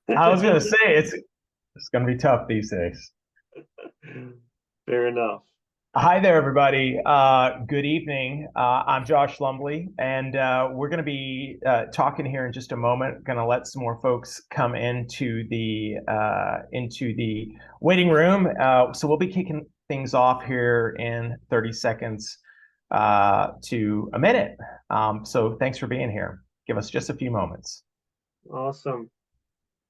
I was going to say it's going to be tough these days. Fair enough. Hi there, everybody. Good evening. I'm Josh Lumbly, and we're going to be talking here in just a moment. Going to let some more folks come into the waiting room. So we'll be kicking things off here in 30 seconds to a minute. So thanks for being here. Give us just a few moments. Awesome.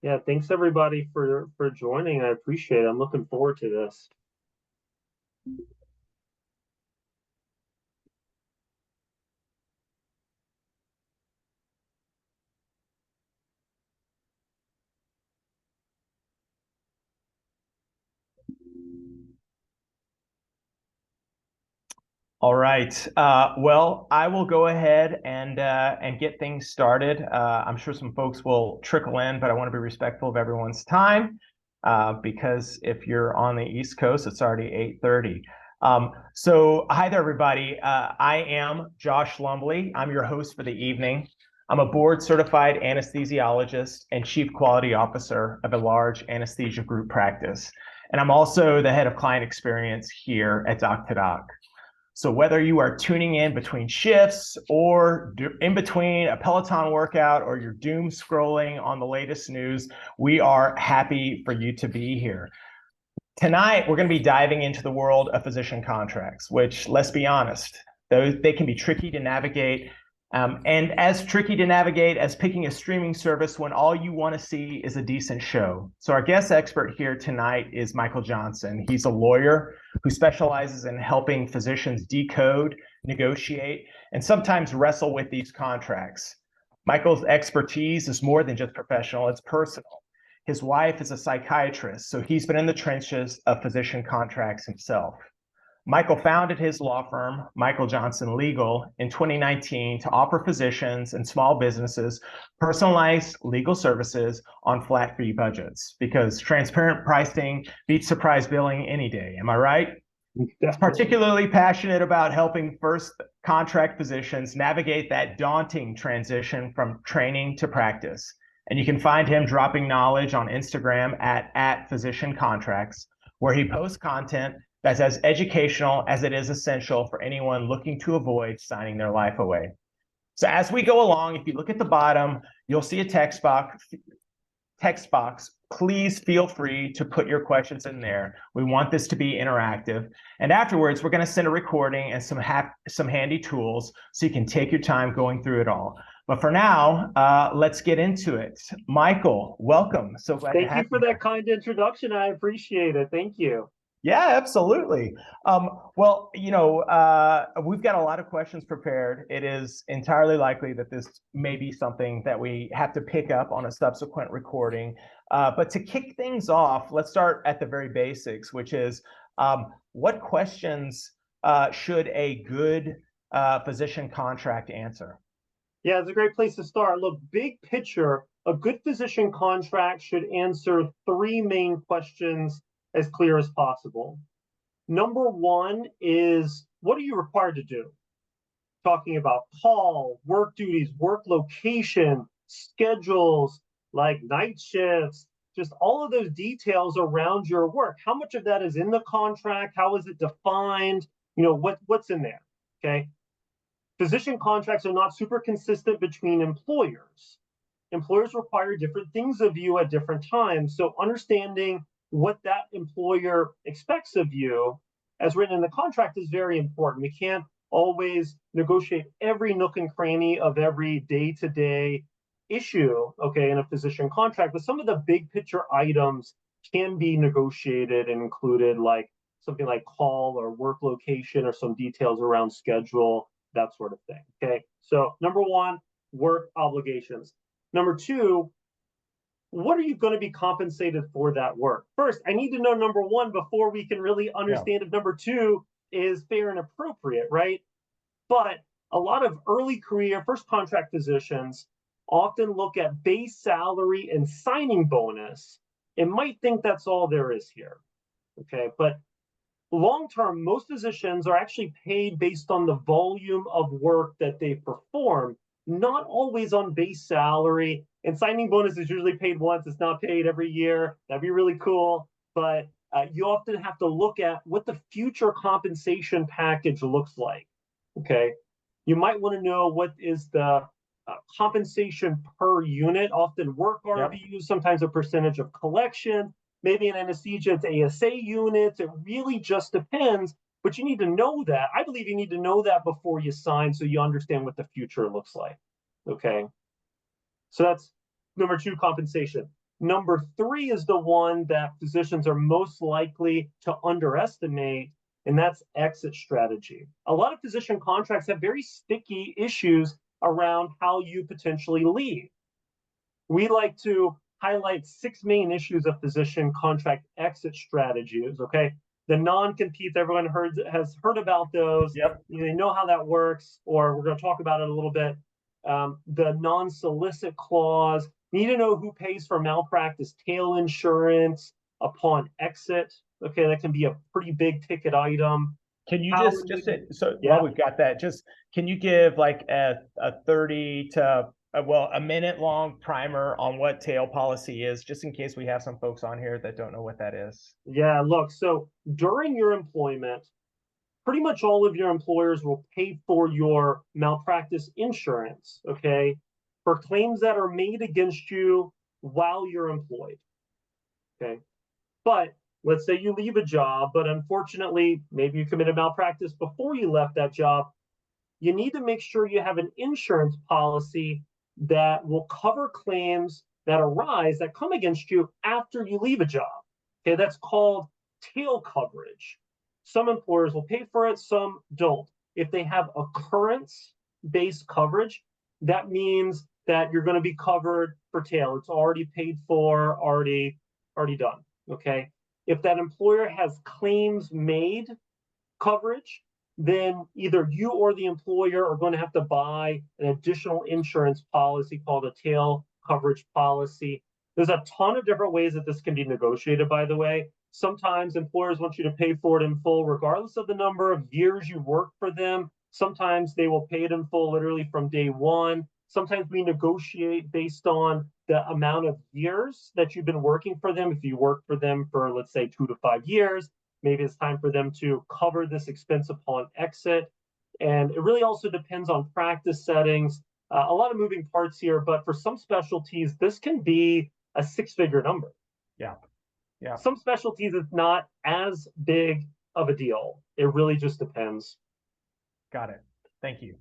Yeah, thanks everybody for joining. I appreciate it. I'm looking forward to this. All right. Well, I will go ahead and get things started. I'm sure some folks will trickle in, but I want to be respectful of everyone's time because if you're on the East Coast, it's already 8:30. So, hi there, everybody. I am Josh Lumbly. I'm your host for the evening. I'm a board-certified anesthesiologist and chief quality officer of a large anesthesia group practice, and I'm also the head of client experience here at Doc2Doc. So whether you are tuning in between shifts or in between a Peloton workout or you're doom scrolling on the latest news, we are happy for you to be here. Tonight, we're going to be diving into the world of physician contracts, which, let's be honest, they can be tricky to navigate. And as tricky to navigate as picking a streaming service when all you want to see is a decent show. So our guest expert here tonight is Michael Johnson. He's a lawyer who specializes in helping physicians decode, negotiate, and sometimes wrestle with these contracts. Michael's expertise is more than just professional, it's personal. His wife is a psychiatrist, so he's been in the trenches of physician contracts himself. Michael founded his law firm, Michael Johnson Legal, in 2019 to offer physicians and small businesses personalized legal services on flat fee budgets because transparent pricing beats surprise billing any day. Am I right? He's Definitely. particularly passionate about helping first contract physicians navigate that daunting transition from training to practice. And you can find him dropping knowledge on Instagram at Physician Contracts, where he posts content that's as educational as it is essential for anyone looking to avoid signing their life away. So as we go along, if you look at the bottom, you'll see a text box. Please feel free to put your questions in there. We want this to be interactive. And afterwards, we're going to send a recording and some handy tools so you can take your time going through it all. But for now, let's get into it. Michael, welcome. So glad to Thank have you you for that here. kind introduction. I appreciate it. Thank you. Yeah, absolutely. Well, we've got a lot of questions prepared. It is entirely likely that this may be something that we have to pick up on a subsequent recording. But to kick things off, let's start at the very basics, which is what questions should a good physician contract answer? Yeah, it's a great place to start. Look, big picture, a good physician contract should answer three main questions as clear as possible. Number one is, what are you required to do? Talking about call, work duties, work location, schedules, like night shifts, just all of those details around your work. How much of that is in the contract? How is it defined? What's in there? Okay. Physician contracts are not super consistent between employers. Employers require different things of you at different times. So understanding what that employer expects of you as written in the contract is very important. We can't always negotiate every nook and cranny of every day-to-day issue, okay, in a physician contract, but some of the big picture items can be negotiated and included, like something like call or work location or some details around schedule, that sort of thing. Okay. So number one, work obligations. Number two, what are you going to be compensated for that work? First, I need to know number one before we can really Yeah. understand if number two is fair and appropriate, right? But a lot of early career first contract physicians often look at base salary and signing bonus and might think that's all there is here. Okay. But long term, most physicians are actually paid based on the volume of work that they perform, not always on base salary And signing bonus is usually paid once. It's not paid every year. That'd be really cool. But you often have to look at what the future compensation package looks like. Okay. You might want to know what is the compensation per unit, often work Yep. RVUs, sometimes a percentage of collection. Maybe in anesthesia, it's ASA units. It really just depends, but you need to know that. I believe you need to know that before you sign so you understand what the future looks like. Okay. So that's number two, compensation. Number three is the one that physicians are most likely to underestimate, and that's exit strategy. A lot of physician contracts have very sticky issues around how you potentially leave. We like to highlight six main issues of physician contract exit strategies. Okay, the non-compete, everyone has heard about those. Yep. They know how that works, or we're going to talk about it a little bit. The non-solicit clause. Need to know who pays for malpractice tail insurance upon exit. Okay, that can be a pretty big ticket item. Can you How so while yeah, we've got that, just can you give like a 30 to a minute long primer on what tail policy is, just in case we have some folks on here that don't know what that is? yeah. Look, so during your employment, pretty much all of your employers will pay for your malpractice insurance, okay, for claims that are made against you while you're employed, okay? But let's say you leave a job, but unfortunately, maybe you committed malpractice before you left that job. You need to make sure you have an insurance policy that will cover claims that arise that come against you after you leave a job. Okay, that's called tail coverage. Some employers will pay for it, some don't. If they have occurrence-based coverage, that means that you're going to be covered for tail. It's already paid for, already done. Okay. If that employer has claims made coverage, then either you or the employer are going to have to buy an additional insurance policy called a tail coverage policy. There's a ton of different ways that this can be negotiated, by the way. Sometimes employers want you to pay for it in full, regardless of the number of years you work for them. Sometimes they will pay it in full literally from day one. Sometimes we negotiate based on the amount of years that you've been working for them. If you work for them for, let's say, 2 to 5 years, maybe it's time for them to cover this expense upon exit. And it really also depends on practice settings. A lot of moving parts here, but for some specialties, this can be a six-figure number. Yeah. Yeah. Some specialties, it's not as big of a deal. It really just depends. Got it. Thank you.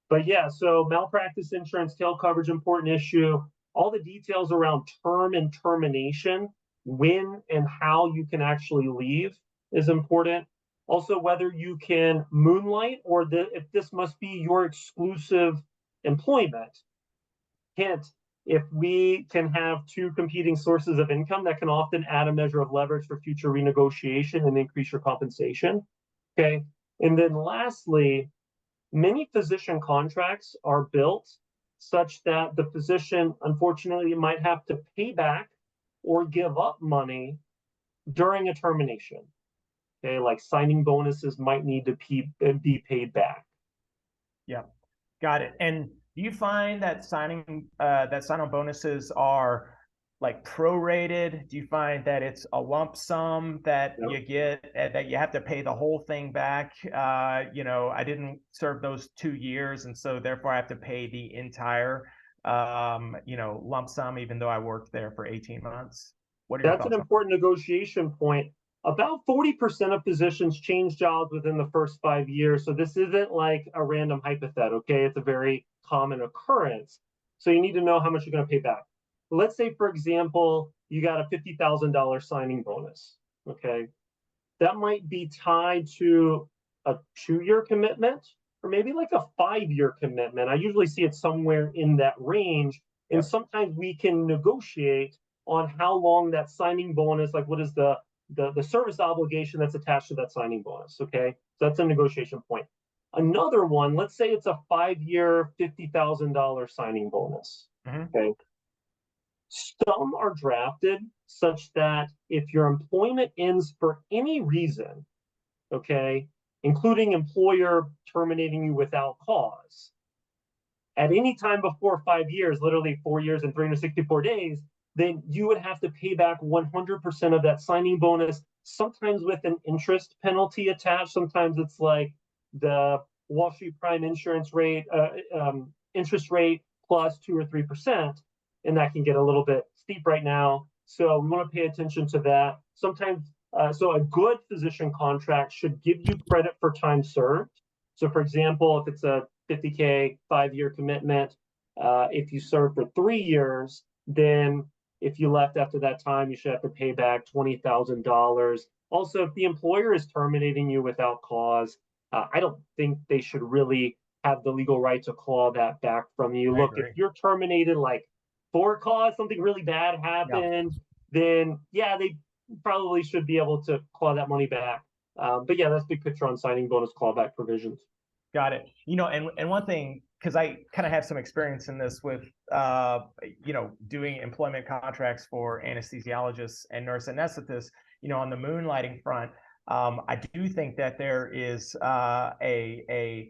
But yeah, so malpractice insurance, tail coverage, important issue. All the details around term and termination, when and how you can actually leave is important. Also, whether you can moonlight or if this must be your exclusive employment. Hint, if we can have two competing sources of income, that can often add a measure of leverage for future renegotiation and increase your compensation. Okay. And then lastly, many physician contracts are built such that the physician, unfortunately, might have to pay back or give up money during a termination. Okay, like signing bonuses might need to be paid back. Yeah. Got it. And do you find that sign-on bonuses are like prorated? Do you find that it's a lump sum that Yep. you get that you have to pay the whole thing back? I didn't serve those 2 years, and so therefore I have to pay the entire lump sum, even though I worked there for 18 months. What are your That's an thoughts on important negotiation point. About 40% of physicians change jobs within the first 5 years. So this isn't like a random hypothetical, okay? It's a very common occurrence. So you need to know how much you're going to pay back. Let's say, for example, you got a $50,000 signing bonus, okay? That might be tied to a 2-year commitment or maybe like a 5-year commitment. I usually see it somewhere in that range. And Yep. sometimes we can negotiate on how long that signing bonus, like what is the service obligation that's attached to that signing bonus. Okay. So that's a negotiation point. Another one, let's say it's a 5-year, $50,000 signing bonus. Mm-hmm. Okay. Some are drafted such that if your employment ends for any reason, okay, including employer terminating you without cause, at any time before 5 years, literally 4 years and 364 days, then you would have to pay back 100% of that signing bonus, sometimes with an interest penalty attached. Sometimes it's like the Wall Street Prime insurance rate, interest rate plus 2 or 3%. And that can get a little bit steep right now. So we want to pay attention to that. Sometimes, so a good physician contract should give you credit for time served. So for example, if it's a 50K 5-year commitment, if you serve for 3 years, then if you left after that time, you should have to pay back $20,000. Also, if the employer is terminating you without cause, I don't think they should really have the legal right to claw that back from you. Look, if you're terminated like for cause, something really bad happened, then yeah, they probably should be able to claw that money back. But yeah, that's big picture on signing bonus clawback provisions. Got it. And one thing, because I kind of have some experience in this with, doing employment contracts for anesthesiologists and nurse anesthetists, on the moonlighting front, I do think that there is a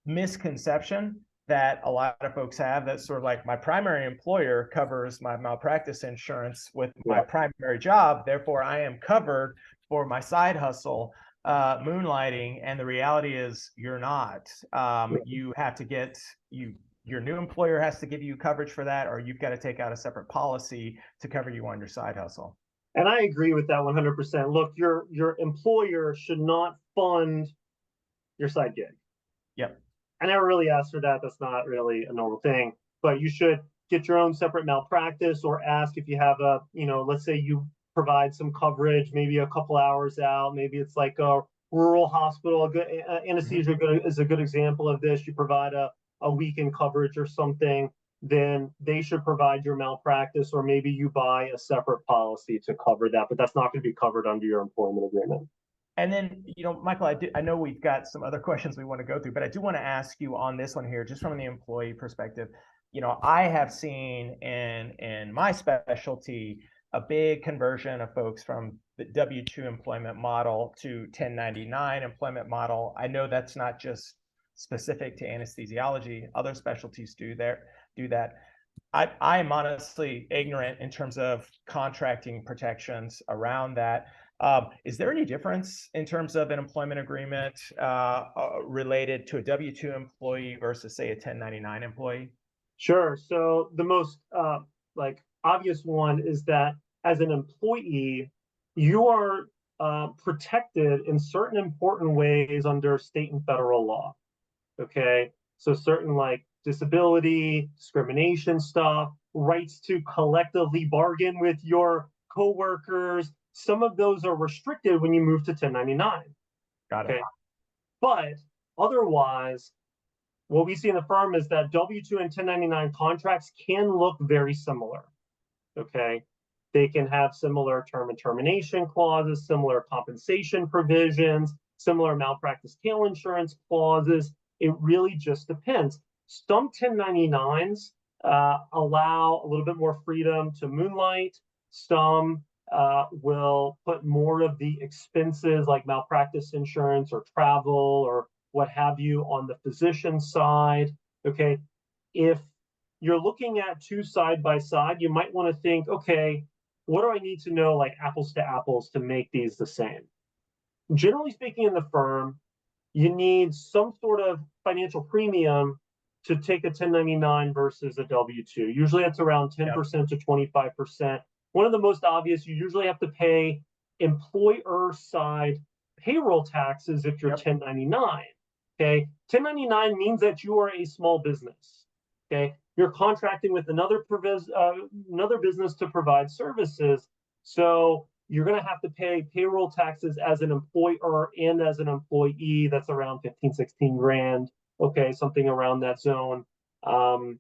misconception that a lot of folks have, that's sort of like, my primary employer covers my malpractice insurance with my primary job, therefore I am covered for my side hustle, moonlighting. And the reality is you're not. You have to get your new employer has to give you coverage for that, or you've got to take out a separate policy to cover you on your side hustle. And I agree with that 100%. Look, your employer should not fund your side gig. Yep. I never really asked for that. That's not really a normal thing. But you should get your own separate malpractice, or ask if you have a, let's say you provide some coverage, maybe a couple hours out. Maybe it's like a rural hospital. Anesthesia is a good example of this. You provide a weekend coverage or something, then they should provide your malpractice, or maybe you buy a separate policy to cover that, but that's not going to be covered under your employment agreement. And then, Michael, I know we've got some other questions we want to go through, but I do want to ask you on this one here, just from the employee perspective. I have seen in my specialty a big conversion of folks from the W-2 employment model to 1099 employment model. I know that's not just specific to anesthesiology; other specialties do that. I am honestly ignorant in terms of contracting protections around that. Is there any difference in terms of an employment agreement related to a W-2 employee versus, say, a 1099 employee? Sure. So the most obvious one is that as an employee, you are protected in certain important ways under state and federal law. Okay. So certain like disability, discrimination stuff, rights to collectively bargain with your coworkers. Some of those are restricted when you move to 1099. Got it. Okay. But otherwise, what we see in the firm is that W-2 and 1099 contracts can look very similar. Okay. They can have similar term and termination clauses, similar compensation provisions, similar malpractice tail insurance clauses. It really just depends. Some 1099s allow a little bit more freedom to moonlight. Some will put more of the expenses like malpractice insurance or travel or what have you on the physician side. Okay. If you're looking at two side by side, you might want to think, okay, what do I need to know, like apples to apples, to make these the same? Generally speaking, in the firm, you need some sort of financial premium to take a 1099 versus a W-2. Usually it's around 10% to 25%. One of the most obvious, you usually have to pay employer side payroll taxes if you're 1099. Okay. 1099 means that you are a small business. Okay. You're contracting with another business to provide services. So you're going to have to pay payroll taxes as an employer and as an employee. That's around 15, 16 grand. Okay. Something around that zone. And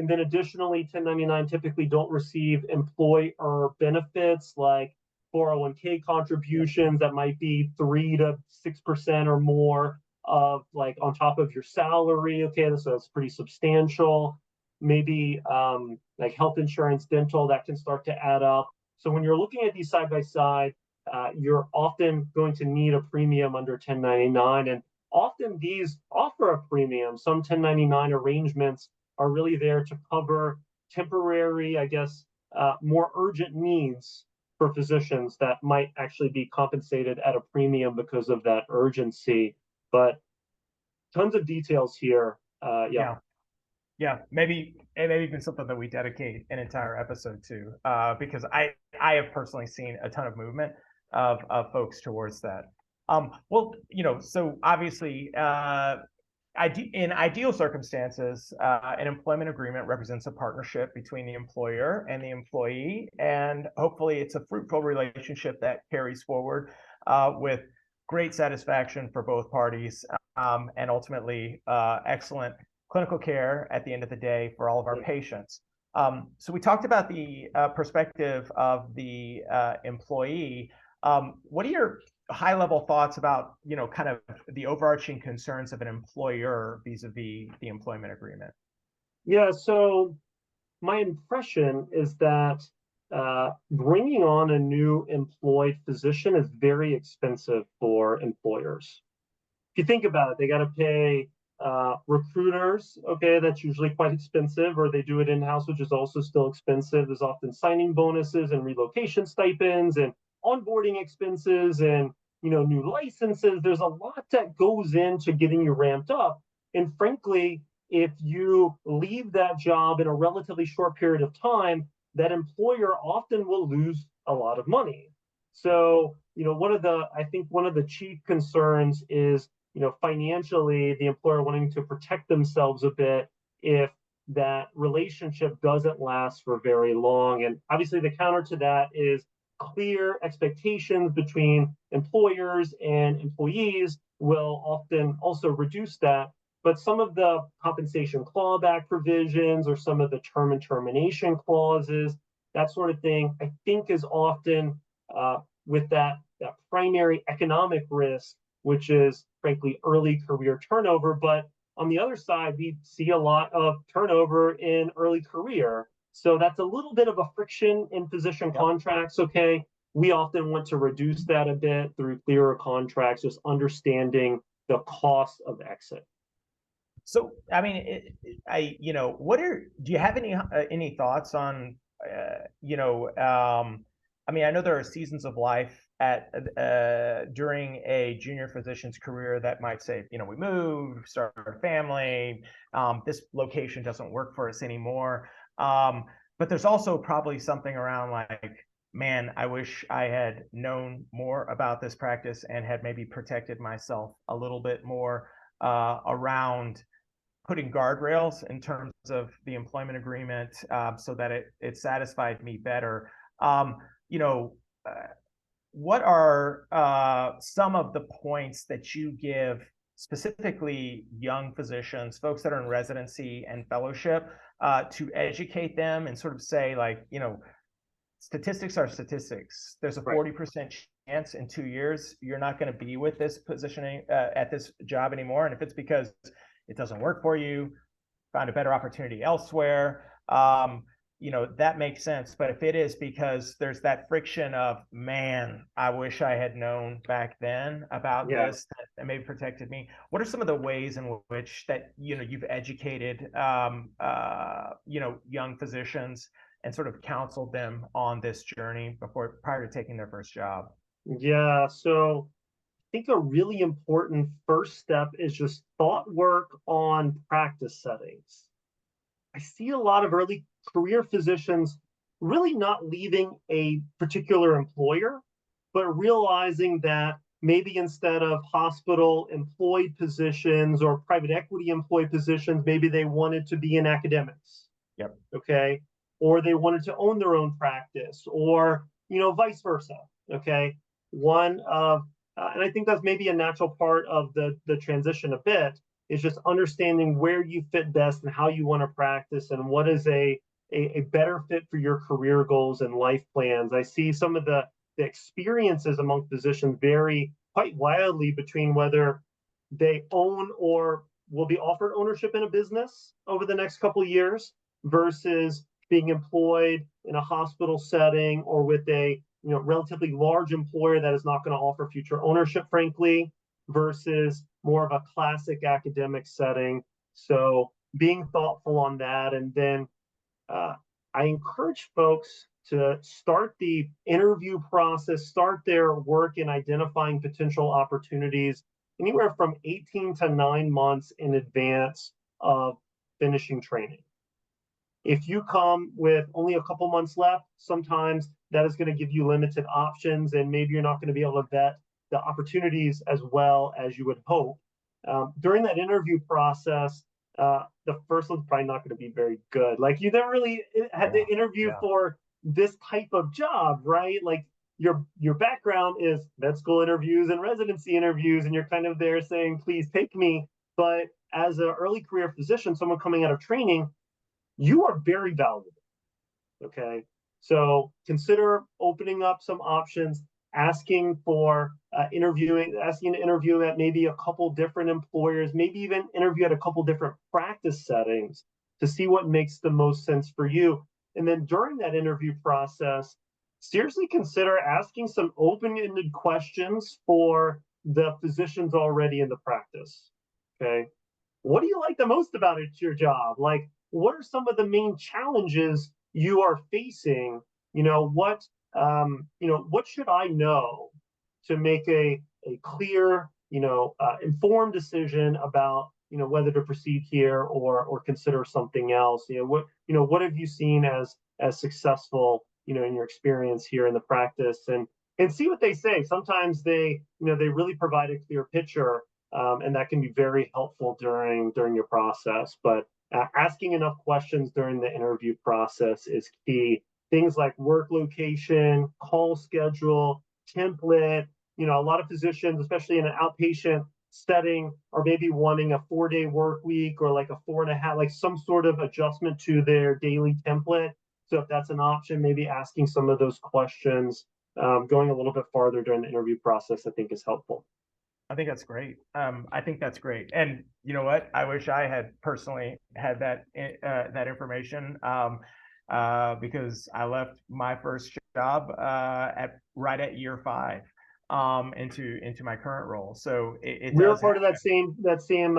then additionally, 1099 typically don't receive employer benefits like 401k contributions that might be 3 to 6% or more of like on top of your salary. Okay, so it's pretty substantial. Maybe like health insurance, dental, that can start to add up. So when you're looking at these side by side, you're often going to need a premium under 1099, and often these offer cover a premium. Some 1099 arrangements are really there to cover temporary, I guess, more urgent needs for physicians that might actually be compensated at a premium because of that urgency. But tons of details here. Yeah. Yeah. Yeah, maybe even something that we dedicate an entire episode to, because I have personally seen a ton of movement of folks towards that. Well, so obviously, in ideal circumstances, an employment agreement represents a partnership between the employer and the employee, and hopefully, it's a fruitful relationship that carries forward with great satisfaction for both parties, and ultimately excellent clinical care at the end of the day for all of our patients. So we talked about the perspective of the employee. What are your high-level thoughts about, kind of the overarching concerns of an employer vis-a-vis the employment agreement? Yeah, so my impression is that bringing on a new employed physician is very expensive for employers. If you think about it, they got to pay recruiters. Okay, that's usually quite expensive, or they do it in-house, which is also still expensive. There's often signing bonuses and relocation stipends and onboarding expenses and new licenses. There's a lot that goes into getting you ramped up. And frankly, if you leave that job in a relatively short period of time, that employer often will lose a lot of money. So, I think one of the chief concerns is, financially, the employer wanting to protect themselves a bit if that relationship doesn't last for very long. And obviously, the counter to that is clear expectations between employers and employees will often also reduce that. But some of the compensation clawback provisions or some of the term and termination clauses, that sort of thing, I think is often with that primary economic risk, which is frankly early career turnover. But on the other side, we see a lot of turnover in early career. So that's a little bit of a friction in physician contracts. Okay. We often want to reduce that a bit through clearer contracts, just understanding the cost of exit. So, I mean, do you have any thoughts on, I mean, I know there are seasons of life during a junior physician's career that might say, we moved, started a family, this location doesn't work for us anymore. But there's also probably something around like, man, I wish I had known more about this practice and had maybe protected myself a little bit more around putting guardrails in terms of the employment agreement, so that it satisfied me better. You know, what are some of the points that you give specifically young physicians, folks that are in residency and fellowship, to educate them and sort of say, like, statistics are statistics. There's a 40% chance in 2 years you're not going to be with this positioning at this job anymore. And if it's because it doesn't work for you, find a better opportunity elsewhere, that makes sense. But if it is because there's that friction of, man, I wish I had known back then about this, that maybe protected me. What are some of the ways in which that, you've educated, young physicians and sort of counseled them on this journey prior to taking their first job? Yeah, so I think a really important first step is just thought work on practice settings. I see a lot of early career physicians really not leaving a particular employer, but realizing that maybe instead of hospital employed positions or private equity employed positions, maybe they wanted to be in academics. Yep. Okay. Or they wanted to own their own practice, or, vice versa. Okay. And I think that's maybe a natural part of the transition a bit, is just understanding where you fit best and how you want to practice and what is a better fit for your career goals and life plans. I see some of the experiences among physicians vary quite wildly between whether they own or will be offered ownership in a business over the next couple of years versus being employed in a hospital setting or with a relatively large employer that is not going to offer future ownership, frankly, versus more of a classic academic setting. So being thoughtful on that. And then uh, I encourage folks to start the interview process, start their work in identifying potential opportunities anywhere from 18 to 9 months in advance of finishing training. If you come with only a couple months left, sometimes that is going to give you limited options, and maybe you're not going to be able to vet the opportunities as well as you would hope. During that interview process, the first one's probably not going to be very good. Like you never really had the interview for this type of job, right? Like your background is med school interviews and residency interviews, and you're kind of there saying, please take me. But as an early career physician, someone coming out of training, you are very valuable. Okay. So consider opening up some options, asking for asking to interview at maybe a couple different employers, maybe even interview at a couple different practice settings to see what makes the most sense for you. And then during that interview process, seriously consider asking some open-ended questions for the physicians already in the practice. Okay. What do you like the most about it, your job? Like, what are some of the main challenges you are facing? What should I know to make a clear, informed decision about, whether to proceed here or consider something else? What have you seen as successful, in your experience here in the practice, and see what they say. Sometimes they really provide a clear picture, and that can be very helpful during your process. But asking enough questions during the interview process is key. Things like work location, call schedule, template. A lot of physicians, especially in an outpatient setting, are maybe wanting a 4-day work week or like a 4.5, like some sort of adjustment to their daily template. So if that's an option, maybe asking some of those questions, going a little bit farther during the interview process, I think is helpful. I think that's great. I think that's great. And you know what? I wish I had personally had that information, because I left my first job right at year 5, into my current role. So it We were does part of happen. that same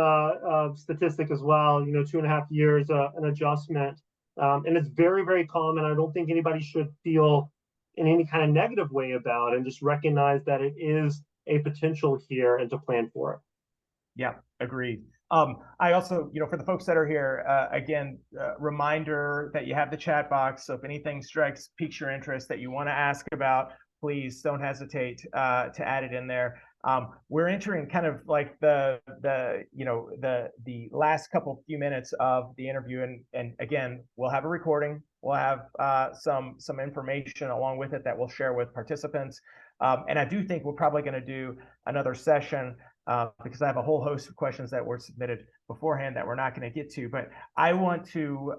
statistic as well. 2.5 years, an adjustment, and it's very, very common. I don't think anybody should feel in any kind of negative way about it, and just recognize that it is a potential here and to plan for it. Yeah, agreed. I also, for the folks that are here, again, reminder that you have the chat box. So if anything piques your interest that you want to ask about, please don't hesitate to add it in there. We're entering kind of like the last few minutes of the interview, and again, we'll have a recording. We'll have some information along with it that we'll share with participants. And I do think we're probably going to do another session, because I have a whole host of questions that were submitted beforehand that we're not going to get to. But I want to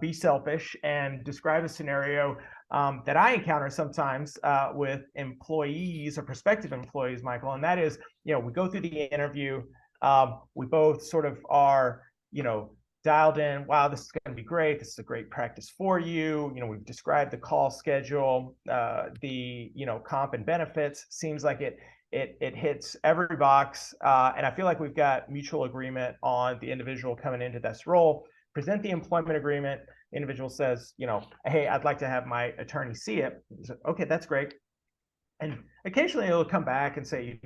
be selfish and describe a scenario that I encounter sometimes with employees or prospective employees, Michael. And that is, we go through the interview. We both sort of are, dialed in. Wow, this is going to be great. This is a great practice for you. We've described the call schedule, the comp and benefits. Seems like it hits every box, and I feel like we've got mutual agreement on the individual coming into this role. Present the employment agreement. The individual says, hey, I'd like to have my attorney see it. So, okay, that's great. And occasionally it'll come back and say,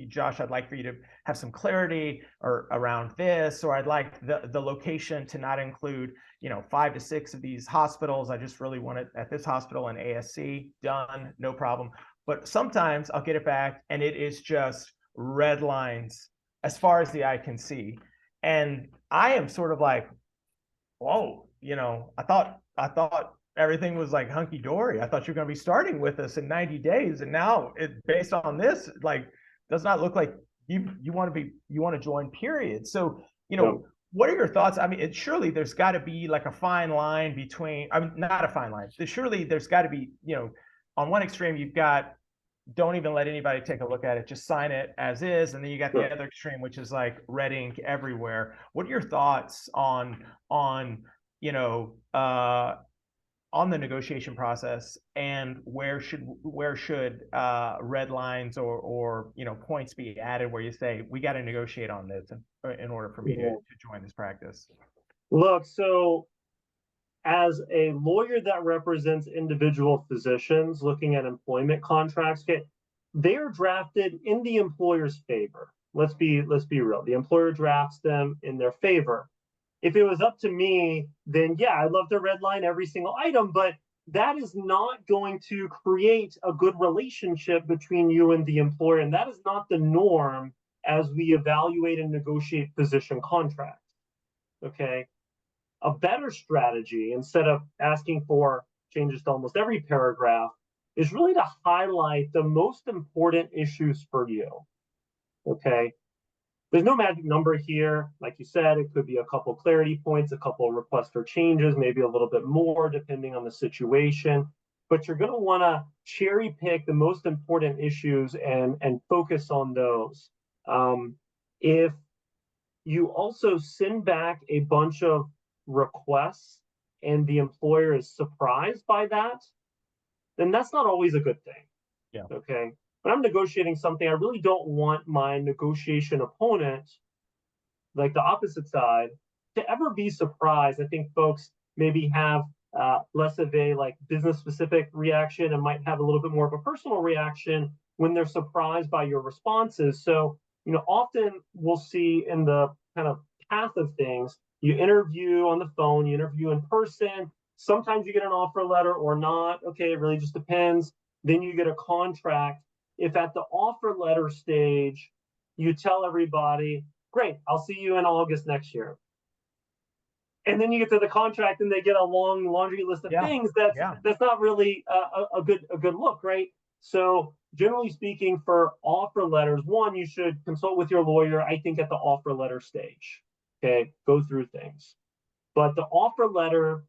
Josh, I'd like for you to have some clarity around this, or I'd like the location to not include, 5 to 6 of these hospitals. I just really want it at this hospital in ASC. Done, no problem. But sometimes I'll get it back and it is just red lines as far as the eye can see. And I am sort of like, whoa, I thought everything was like hunky dory. I thought you were going to be starting with us in 90 days. And now based on this, like, does not look like you want to join, period. So, what are your thoughts? I mean, surely there's got to be like a fine line between, I mean, not a fine line. Surely there's got to be, on one extreme, you've got, don't even let anybody take a look at it, just sign it as is. And then you got the other extreme, which is like red ink everywhere. What are your thoughts on on the negotiation process, and where should red lines or points be added where you say we got to negotiate on this in order for me to join this practice? Look, so as a lawyer that represents individual physicians looking at employment contracts, they are drafted in the employer's favor. Let's be real. The employer drafts them in their favor. If it was up to me, then yeah, I'd love to redline every single item, but that is not going to create a good relationship between you and the employer. And that is not the norm as we evaluate and negotiate physician contracts. Okay. A better strategy, instead of asking for changes to almost every paragraph, is really to highlight the most important issues for you. Okay. There's no magic number here. Like you said, it could be a couple clarity points, a couple requests for changes, maybe a little bit more depending on the situation. But you're going to want to cherry pick the most important issues and focus on those. If you also send back a bunch of requests and the employer is surprised by that, then that's not always a good thing. Yeah. Okay. When I'm negotiating something, I really don't want my negotiation opponent, like the opposite side, to ever be surprised. I think folks maybe have less of a like business specific reaction and might have a little bit more of a personal reaction when they're surprised by your responses. So, often we'll see in the kind of path of things, you interview on the phone, you interview in person. Sometimes you get an offer letter or not. Okay, it really just depends. Then you get a contract. If at the offer letter stage, you tell everybody, great, I'll see you in August next year. And then you get to the contract and they get a long laundry list of things that's not really a good look, right? So generally speaking, for offer letters, one, you should consult with your lawyer, I think, at the offer letter stage. Okay, go through things. But the offer letter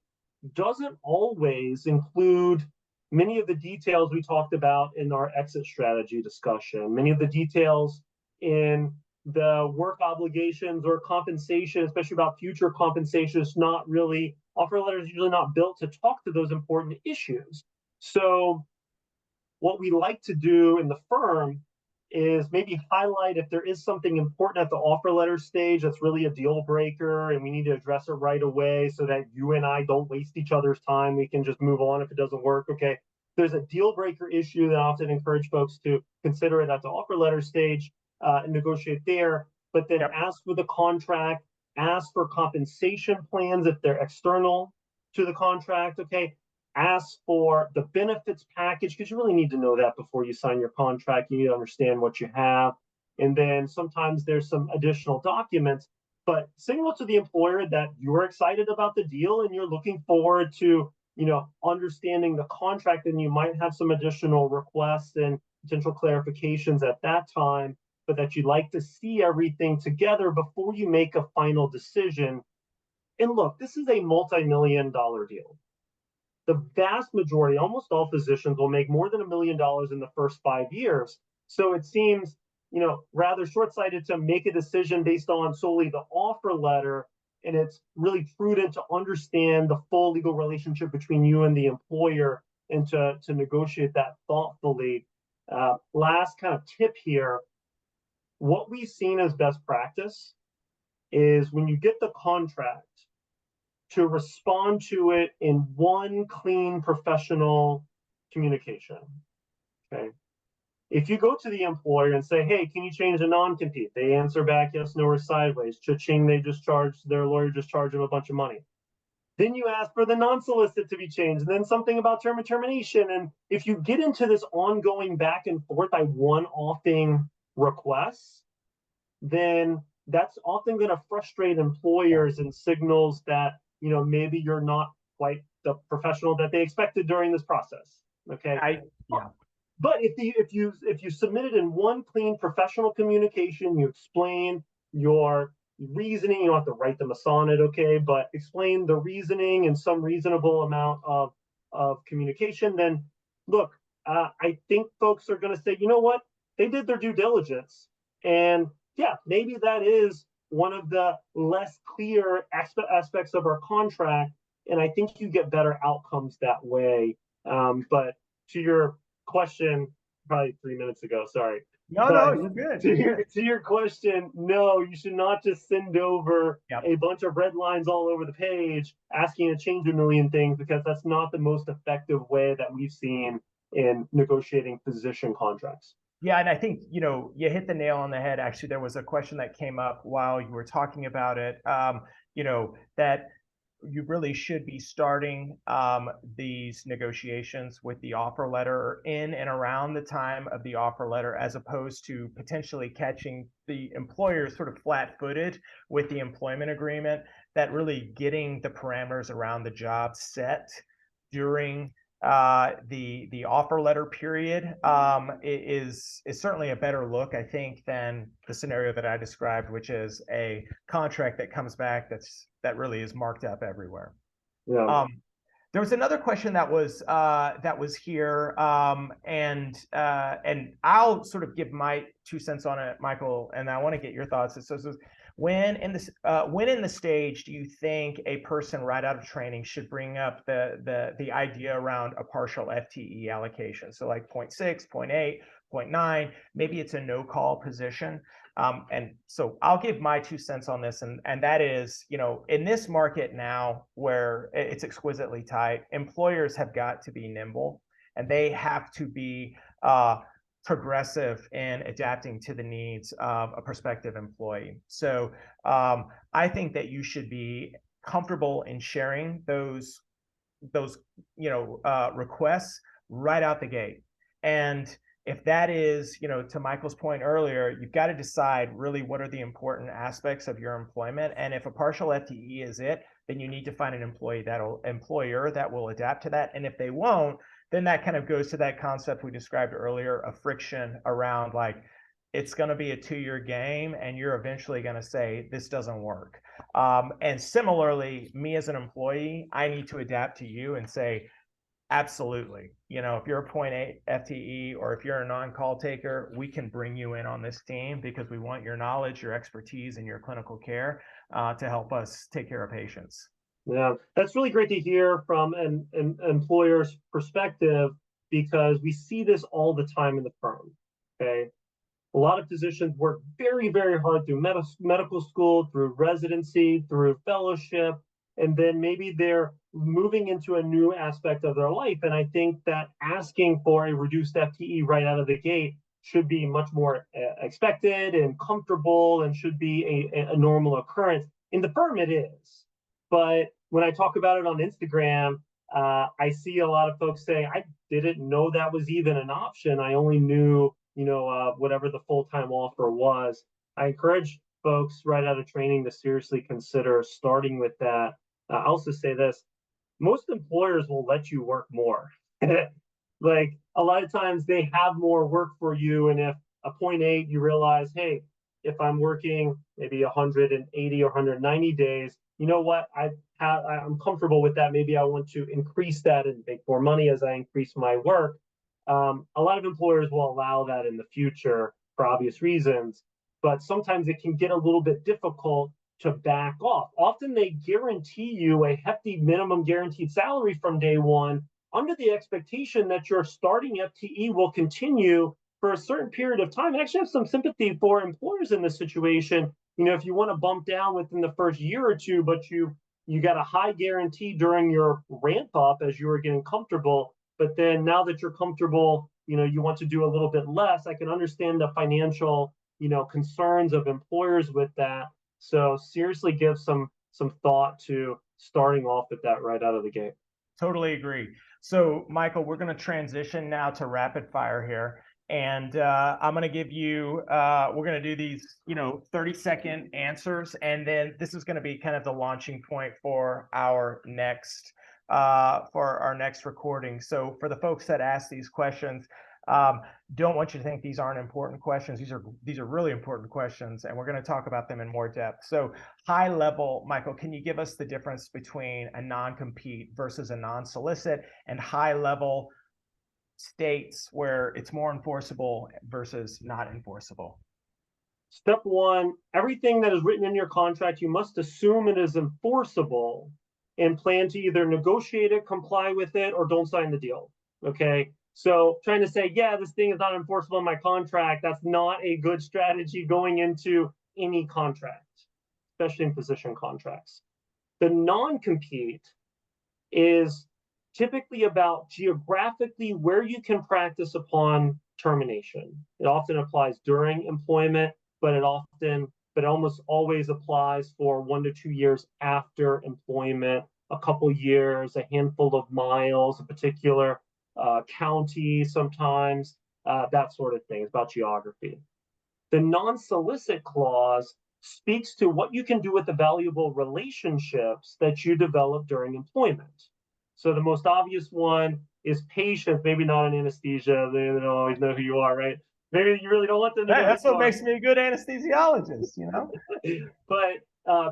doesn't always include many of the details we talked about in our exit strategy discussion, many of the details in the work obligations or compensation, especially about future compensation, is not really, offer letters usually not built to talk to those important issues. So what we like to do in the firm is maybe highlight if there is something important at the offer letter stage that's really a deal breaker and we need to address it right away so that you and I don't waste each other's time. We can just move on if it doesn't work. Okay. There's a deal breaker issue that I often encourage folks to consider it at the offer letter stage and negotiate there, but then ask for the contract, ask for compensation plans if they're external to the contract. Okay. Ask for the benefits package, because you really need to know that before you sign your contract. You need to understand what you have. And then sometimes there's some additional documents, but signal to the employer that you're excited about the deal and you're looking forward to, understanding the contract, and you might have some additional requests and potential clarifications at that time, but that you'd like to see everything together before you make a final decision. And look, this is a multi-million-dollar deal. The vast majority, almost all physicians, will make more than $1 million in the first 5 years. So it seems, rather short-sighted to make a decision based on solely the offer letter. And it's really prudent to understand the full legal relationship between you and the employer and to negotiate that thoughtfully. Last kind of tip here, what we've seen as best practice is when you get the contract, to respond to it in one clean professional communication. Okay. If you go to the employer and say, hey, can you change the non-compete? They answer back yes, no, or sideways. Cha-ching, their lawyer just charged them a bunch of money. Then you ask for the non-solicit to be changed, and then something about term and termination. And if you get into this ongoing back and forth by one-offing requests, then that's often going to frustrate employers and signals that maybe you're not quite the professional that they expected during this process. Okay. But if you submit it in one clean professional communication, you explain your reasoning, you don't have to write them a sonnet, okay, but explain the reasoning in some reasonable amount of communication, then look, I think folks are going to say, you know what, they did their due diligence. And yeah, maybe that is one of the less clear aspects of our contract. and I think you get better outcomes that way. But to your question, probably 3 minutes ago, sorry. No, no, But you're good. to You're your good. to your question, no, you should not just send over Yep. a bunch of red lines all over the page asking to change a million things, because that's not the most effective way that we've seen in negotiating physician contracts. Yeah, and I think, you hit the nail on the head. Actually, there was a question that came up while you were talking about it, that you really should be starting these negotiations with the offer letter in and around the time of the offer letter, as opposed to potentially catching the employer sort of flat-footed with the employment agreement, that really getting the parameters around the job set during the offer letter period is certainly a better look, I think, than the scenario that I described, which is a contract that comes back that really is marked up everywhere. Yeah. There was another question that was here, and I'll sort of give my 2 cents on it, Michael, and I want to get your thoughts. It says, when in the stage do you think a person right out of training should bring up the idea around a partial FTE allocation? So like 0.6, 0.8, 0.9, maybe it's a no call position. And so I'll give my 2 cents on this, and that is, in this market now where it's exquisitely tight, employers have got to be nimble, and they have to be progressive in adapting to the needs of a prospective employee. So I think that you should be comfortable in sharing those requests right out the gate. And if that is, to Michael's point earlier, you've got to decide really what are the important aspects of your employment. And if a partial FTE is it, then you need to find an employer that will adapt to that. And if they won't, then that kind of goes to that concept we described earlier of friction around, like, it's going to be a 2-year game, and you're eventually going to say, this doesn't work. And similarly, me as an employee, I need to adapt to you and say, absolutely. If you're a 0.8 FTE, or if you're a non-call taker, we can bring you in on this team because we want your knowledge, your expertise, and your clinical care to help us take care of patients. Yeah, that's really great to hear from an employer's perspective, because we see this all the time in the firm. Okay. A lot of physicians work very, very hard through medical school, through residency, through fellowship, and then maybe they're moving into a new aspect of their life. And I think that asking for a reduced FTE right out of the gate should be much more expected and comfortable, and should be a normal occurrence. In the firm, it is. But when I talk about it on Instagram, I see a lot of folks say, I didn't know that was even an option. I only knew, whatever the full-time offer was. I encourage folks right out of training to seriously consider starting with that. I also say this: most employers will let you work more. Like, a lot of times they have more work for you, and if a 0.8, you realize, hey, if I'm working maybe 180 or 190 days, you know what? I'm comfortable with that. Maybe I want to increase that and make more money as I increase my work. A lot of employers will allow that in the future for obvious reasons, but sometimes it can get a little bit difficult to back off. Often they guarantee you a hefty minimum guaranteed salary from day one, under the expectation that your starting FTE will continue for a certain period of time. I actually have some sympathy for employers in this situation. If you want to bump down within the first year or two, but you got a high guarantee during your ramp up as you were getting comfortable, but then now that you're comfortable, you want to do a little bit less. I can understand the financial, concerns of employers with that. So seriously give some thought to starting off with that right out of the gate. Totally agree. So, Michael, we're going to transition now to rapid fire here. And I'm going to give you, we're going to do these, 30-second answers. And then this is going to be kind of the launching point for our next recording. So for the folks that ask these questions, don't want you to think these aren't important questions. These are really important questions, and we're going to talk about them in more depth. So high level, Michael, can you give us the difference between a non-compete versus a non-solicit, and high level states where it's more enforceable versus not enforceable? Step one, everything that is written in your contract, you must assume it is enforceable. and plan to either negotiate it, comply with it, or don't sign the deal. Okay. So trying to say, yeah, this thing is not enforceable in my contract, that's not a good strategy going into any contract, especially in physician contracts. The non-compete is typically about geographically where you can practice upon termination. It often applies during employment, but it almost always applies for 1 to 2 years after employment, a couple years, a handful of miles, a particular county sometimes, that sort of thing. It's about geography. The non-solicit clause speaks to what you can do with the valuable relationships that you develop during employment. So the most obvious one is patients, maybe not in anesthesia. They don't always know who you are, right? Maybe you really don't want them to Hey, know who that's you what are. makes me a good anesthesiologist, you know? But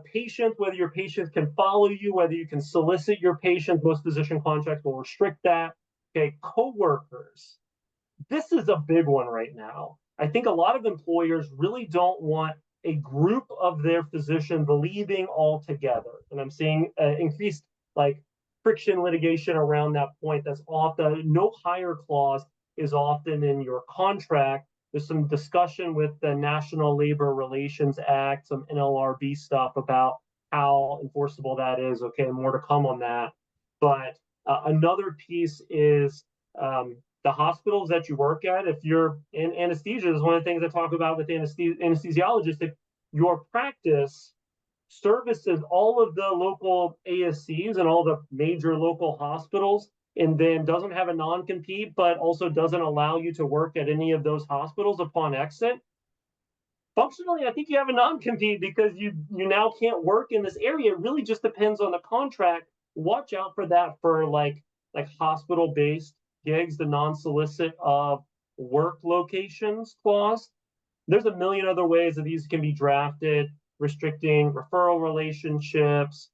patients, whether your patients can follow you, whether you can solicit your patients, most physician contracts will restrict that. Okay, coworkers. This is a big one right now. I think a lot of employers really don't want a group of their physicians leaving altogether. And I'm seeing increased like friction litigation around that point. That's often no hire clause is often in your contract. There's some discussion with the National Labor Relations Act, some NLRB stuff about how enforceable that is. Okay, more to come on that. But another piece is the hospitals that you work at. If you're in anesthesia, is one of the things I talk about with anesthesiologists. If your practice services all of the local ASCs and all the major local hospitals, and then doesn't have a non-compete, but also doesn't allow you to work at any of those hospitals upon exit, functionally, I think you have a non-compete because you now can't work in this area. It really just depends on the contract. Watch out for that for like hospital-based gigs, the non-solicit of work locations clause. There's a million other ways that these can be drafted, restricting referral relationships,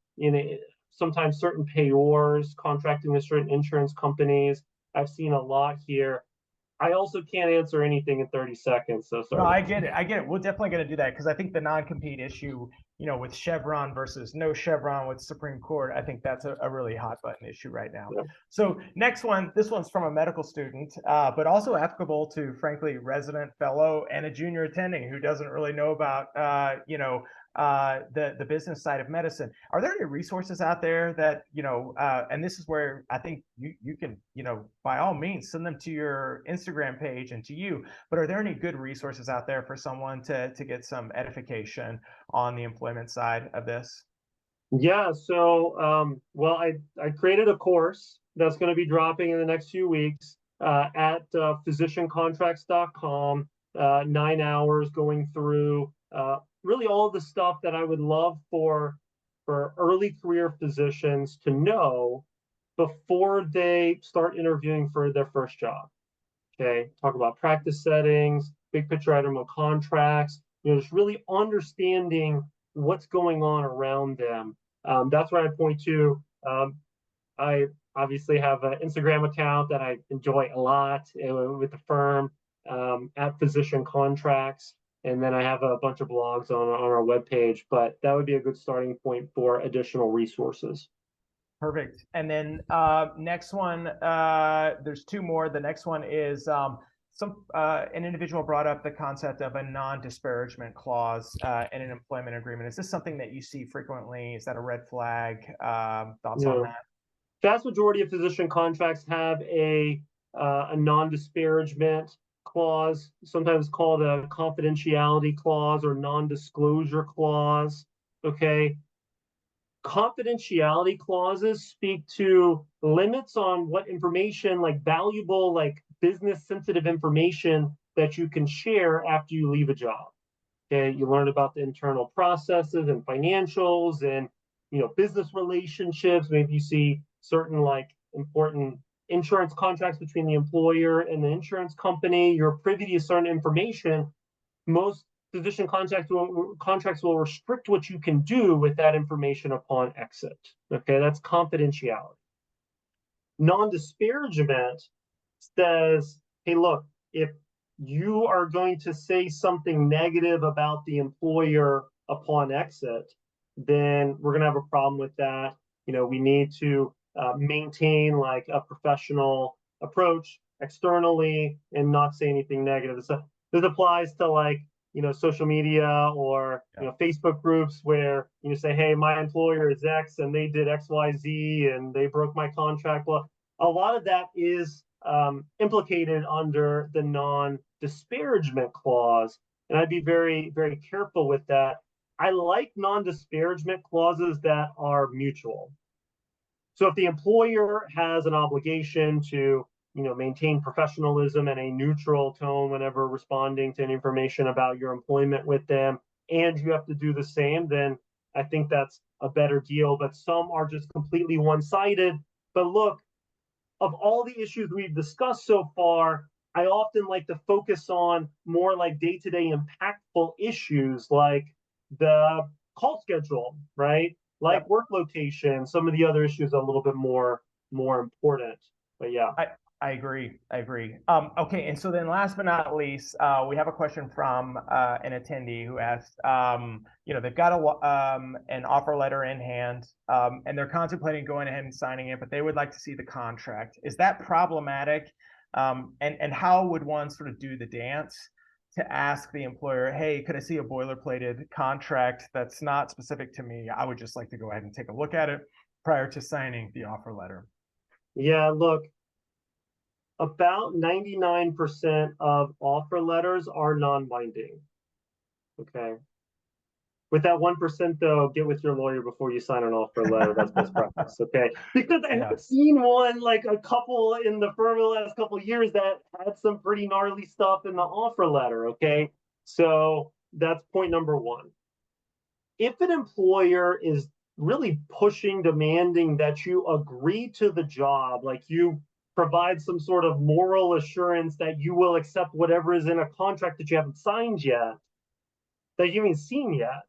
sometimes certain payors, contracting with certain insurance companies. I've seen a lot here. I also can't answer anything in 30 seconds, so No, sorry. I get it. I get it. We're definitely going to do that because I think the non-compete issue, with Chevron versus no Chevron with Supreme Court, I think that's a really hot button issue right now. Yeah. So next one, this one's from a medical student, but also applicable to, frankly, resident, fellow, and a junior attending who doesn't really know about, the business side of medicine. Are there any resources out there that, and this is where I think you can, by all means, send them to your Instagram page and to you, but are there any good resources out there for someone to get some edification on the employment side of this? Yeah, so well, I created a course that's going to be dropping in the next few weeks at physiciancontracts.com. 9 hours going through really all the stuff that I would love for early career physicians to know before they start interviewing for their first job. Okay, talk about practice settings, big picture item of contracts, just really understanding what's going on around them. That's where I point to. I obviously have an Instagram account that I enjoy a lot with the firm at Physician Contracts. And then I have a bunch of blogs on our webpage, but that would be a good starting point for additional resources. Perfect. And then next one, there's two more. The next one is an individual brought up the concept of a non-disparagement clause in an employment agreement. Is this something that you see frequently? Is that a red flag? Thoughts on that? Vast majority of physician contracts have a non-disparagement clause, sometimes called a confidentiality clause or non-disclosure clause. Okay, confidentiality clauses speak to limits on what information, like valuable, like business sensitive information that you can share after you leave a job. Okay, you learn about the internal processes and financials and business relationships. Maybe you see certain like important insurance contracts between the employer and the insurance company. You're privy to certain information. Most physician contracts will restrict what you can do with that information upon exit. Okay, that's confidentiality. Non-disparagement says, hey, look, if you are going to say something negative about the employer upon exit, then we're going to have a problem with that. we need to maintain like a professional approach externally and not say anything negative. So this applies to like social media or Facebook groups where you say, hey, my employer is X and they did XYZ and they broke my contract. Well, a lot of that is implicated under the non-disparagement clause, and I'd be very, very careful with that. I like non-disparagement clauses that are mutual. So if the employer has an obligation to maintain professionalism and a neutral tone whenever responding to any information about your employment with them, and you have to do the same, then I think that's a better deal. But some are just completely one-sided. But look, of all the issues we've discussed so far, I often like to focus on more like day-to-day impactful issues like the call schedule, right? Like work location. Some of the other issues are a little bit more important. But yeah. I agree. I agree. Okay, and so then last but not least, we have a question from an attendee who asked, they've got an offer letter in hand, and they're contemplating going ahead and signing it, but they would like to see the contract. Is that problematic? And how would one sort of do the dance to ask the employer, hey, could I see a boilerplated contract that's not specific to me? I would just like to go ahead and take a look at it prior to signing the offer letter. Yeah, look, about 99% of offer letters are non-binding. Okay. With that 1%, though, get with your lawyer before you sign an offer letter. That's best practice. Okay. Because I have seen one, like a couple in the firm in the last couple of years that had some pretty gnarly stuff in the offer letter. Okay. So that's point number one. If an employer is really pushing, demanding that you agree to the job, like you provide some sort of moral assurance that you will accept whatever is in a contract that you haven't signed yet, that you haven't seen yet,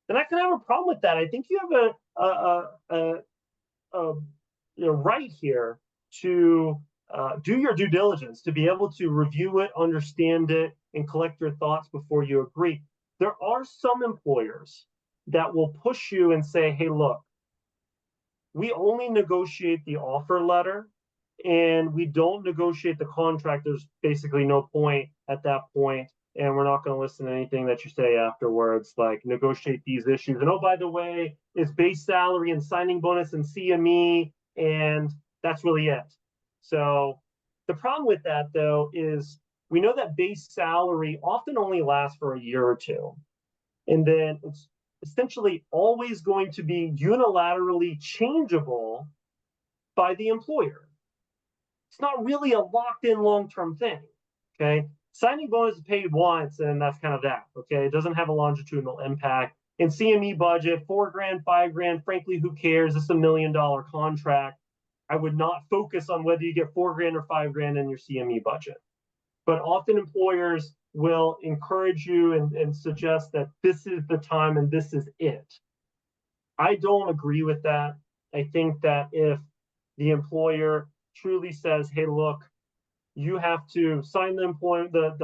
then I can have a problem with that. I think you have a right here to do your due diligence, to be able to review it, understand it, and collect your thoughts before you agree. There are some employers that will push you and say, hey, look, we only negotiate the offer letter and we don't negotiate the contract. There's basically no point at that point, and we're not going to listen to anything that you say afterwards, like negotiate these issues. And oh, by the way, it's base salary and signing bonus and CME, and that's really it. So the problem with that, though, is we know that base salary often only lasts for a year or two, and then it's essentially always going to be unilaterally changeable by the employer. It's not really a locked-in long-term thing, okay? Signing bonus is paid once, and that's kind of that, okay? It doesn't have a longitudinal impact. In CME budget, $4,000, $5,000, frankly, who cares? It's $1 million contract. I would not focus on whether you get $4,000 or $5,000 in your CME budget. But often employers will encourage you and suggest that this is the time and this is it. I don't agree with that. I think that if the employer truly says, hey, look, you have to sign the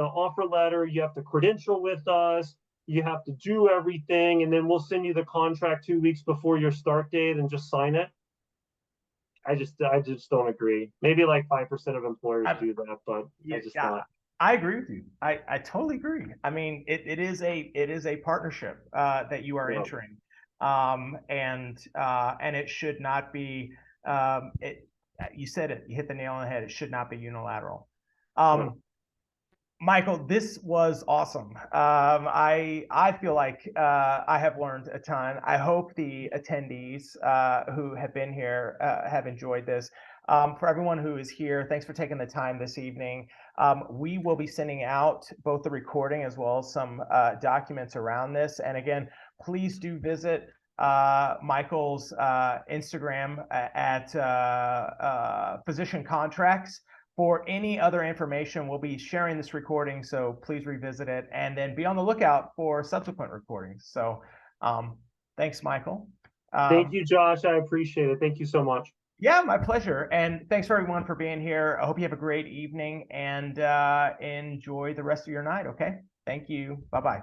offer letter, you have to credential with us, you have to do everything, and then we'll send you the contract 2 weeks before your start date and just sign it. I just don't agree. Maybe like 5% of employers do that, but I just not. I agree with you. I totally agree. I mean, it is a partnership that you are entering, and it should not be. You said it. You hit the nail on the head. It should not be unilateral. Michael, this was awesome. I feel like I have learned a ton. I hope the attendees who have been here have enjoyed this. For everyone who is here, thanks for taking the time this evening. We will be sending out both the recording as well as some documents around this. And again, please do visit Michael's Instagram at Physician Contracts. For any other information, we'll be sharing this recording, so please revisit it and then be on the lookout for subsequent recordings. So thanks, Michael. Thank you, Josh. I appreciate it. Thank you so much. Yeah, my pleasure. And thanks for everyone for being here. I hope you have a great evening and enjoy the rest of your night, okay? Thank you. Bye-bye.